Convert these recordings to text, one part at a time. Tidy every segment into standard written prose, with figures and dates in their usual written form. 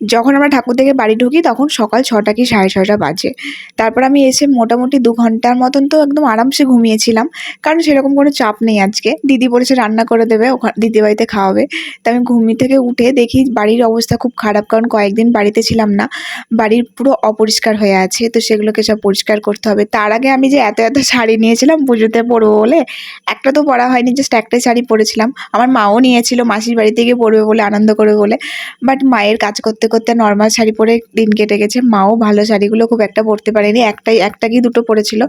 যখন আমরা ঠাকুর দেখে বাড়ি ঢুকি তখন সকাল ৬টা কি ৬:৩০ বাজে। তারপর আমি এসে মোটামুটি ২ ঘন্টার মতন তো একদম আরামসে ঘুমিয়েছিলাম। কারণ সেরকম কোনো চাপ নেই আজকে। দিদি বলেছে রান্না করে দেবে, দিদির বাড়িতে খাওয়াবে। তো আমি ঘুম থেকে উঠে দেখি বাড়ির অবস্থা খুব খারাপ, কারণ কয়েকদিন বাড়িতে ছিলাম না। বাড়ির পুরো অপরিষ্কার হয়ে আছে। তো সেগুলোকে সব পরিষ্কার করতে হবে। তার আগে আমি যে এত শাড়ি নিয়েছিলাম পুজোতে পরবো বলে, একটা তো পরা হয়নি, জাস্ট একটাই শাড়ি পরেছিলাম। আমার মাও নিয়েছিল মাসির বাড়িতে গিয়ে পরবে বলে, আনন্দ করবে বলে। বাট মায়ের কাজ করতে করতে নর্মাল শাড়ি পরে দিন কেটে গেছে। মাও ভালো শাড়িগুলো খুব একটা পরতে পারেনি, একটা কি দুটো পরেছিল,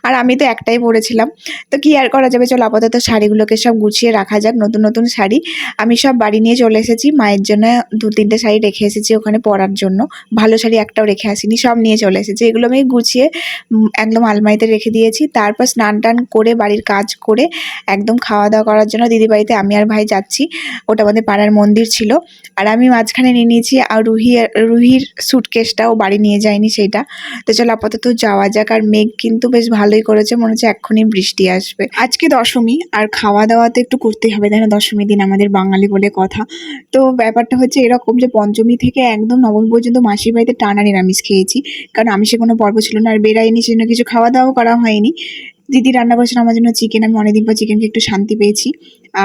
আর আমি তো একটাই পরেছিলাম। তো কি আর করা যাবে, চলো আপাতত শাড়িগুলোকে সব গুছিয়ে রাখা যাক। নতুন নতুন শাড়ি আমি সব বাড়ি নিয়ে চলে এসেছি। মায়ের জন্য ২-৩টে শাড়ি রেখে এসেছি ওখানে পরার জন্য। ভালো শাড়ি একটাও রেখে আসিনি, সব নিয়ে চলে এসেছি। এগুলো আমি গুছিয়ে একদম আলমারিতে রেখে দিয়েছি। তারপর স্নান টান করে বাড়ির কাজ করে একদম খাওয়া দাওয়া করার জন্য দিদি বাড়িতে আমি আর ভাই যাচ্ছি। ওটা আমাদের পাড়ার মন্দির ছিল। আর আমি মাঝখানে নিয়ে নিয়েছি আর রুহির সুটকেসটাও বাড়ি নিয়ে যায়নি সেইটা। তো চলো আপাতত যাওয়া যাক। আর মেঘ কিন্তু বেশ ভালোই করেছে, মনে হচ্ছে এক্ষুনি বৃষ্টি আসবে। আজকে দশমী, আর খাওয়া দাওয়া তো একটু করতেই হবে, তাই না? দশমীর দিন আমাদের বাঙালি বলে কথা। তো ব্যাপারটা হচ্ছে এরকম যে পঞ্চমী থেকে একদম নবমী পর্যন্ত মাসির বাড়িতে টানা নিরামিষ খেয়েছি, কারণ আমিষে কোনো পর্ব ছিল না, আর বেরাইনি, সেজন্য কিছু খাওয়া দাওয়াও করা হয়নি। দিদি রান্না করেছিল আমার জন্য চিকেন, আমি অনেকদিন পর চিকেনকে একটু শান্তি পেয়েছি।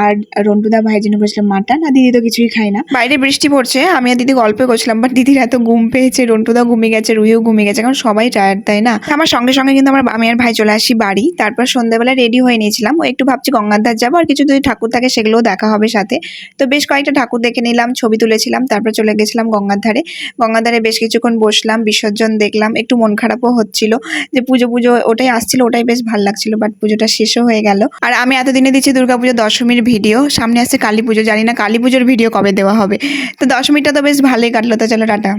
আর রন্টুদা ভাইয়ের জন্য করেছিলাম মাটন, আর দিদি তো কিছুই খায় না। বাইরে বৃষ্টি পড়ছে, আমি আর দিদি গল্প করছিলাম, বাট দিদির এত ঘুম পেয়েছে, রন্টুদা ঘুমিয়ে গেছে, রুহিও ঘুমিয়ে গেছে, কারণ সবাই টায়ার্ড, তাই না? আমার সঙ্গে সঙ্গে কিন্তু আমি আর ভাই চলে আসি বাড়ি। তারপর সন্ধ্যাবেলা রেডি হয়ে নিয়েছিলাম, ও একটু ভাবছি গঙ্গার ধার যাবো, আর কিছু যদি ঠাকুর থাকে সেগুলোও দেখা হবে সাথে। তো বেশ কয়েকটা ঠাকুর দেখে নিলাম, ছবি তুলেছিলাম, তারপর চলে গেছিলাম গঙ্গার ধারে। গঙ্গার ধারে বেশ কিছুক্ষণ বসলাম, বিসর্জন দেখলাম। একটু মন খারাপও হচ্ছিল যে পুজো ওটাই আসছিল, ওটাই বেশ ভালো লাগছিল, বাট পুজোটা শেষও হয়ে গেল। আর আমি এতদিনে দিচ্ছি দুর্গাপুজো দশমীর ভিডিও, সামনে আসছে কালী পুজো, জানি না কালী পুজোর ভিডিও কবে দেওয়া হবে। তো দশমীটা তো বেশ ভালোই কাটলো। তো চলো টাটা।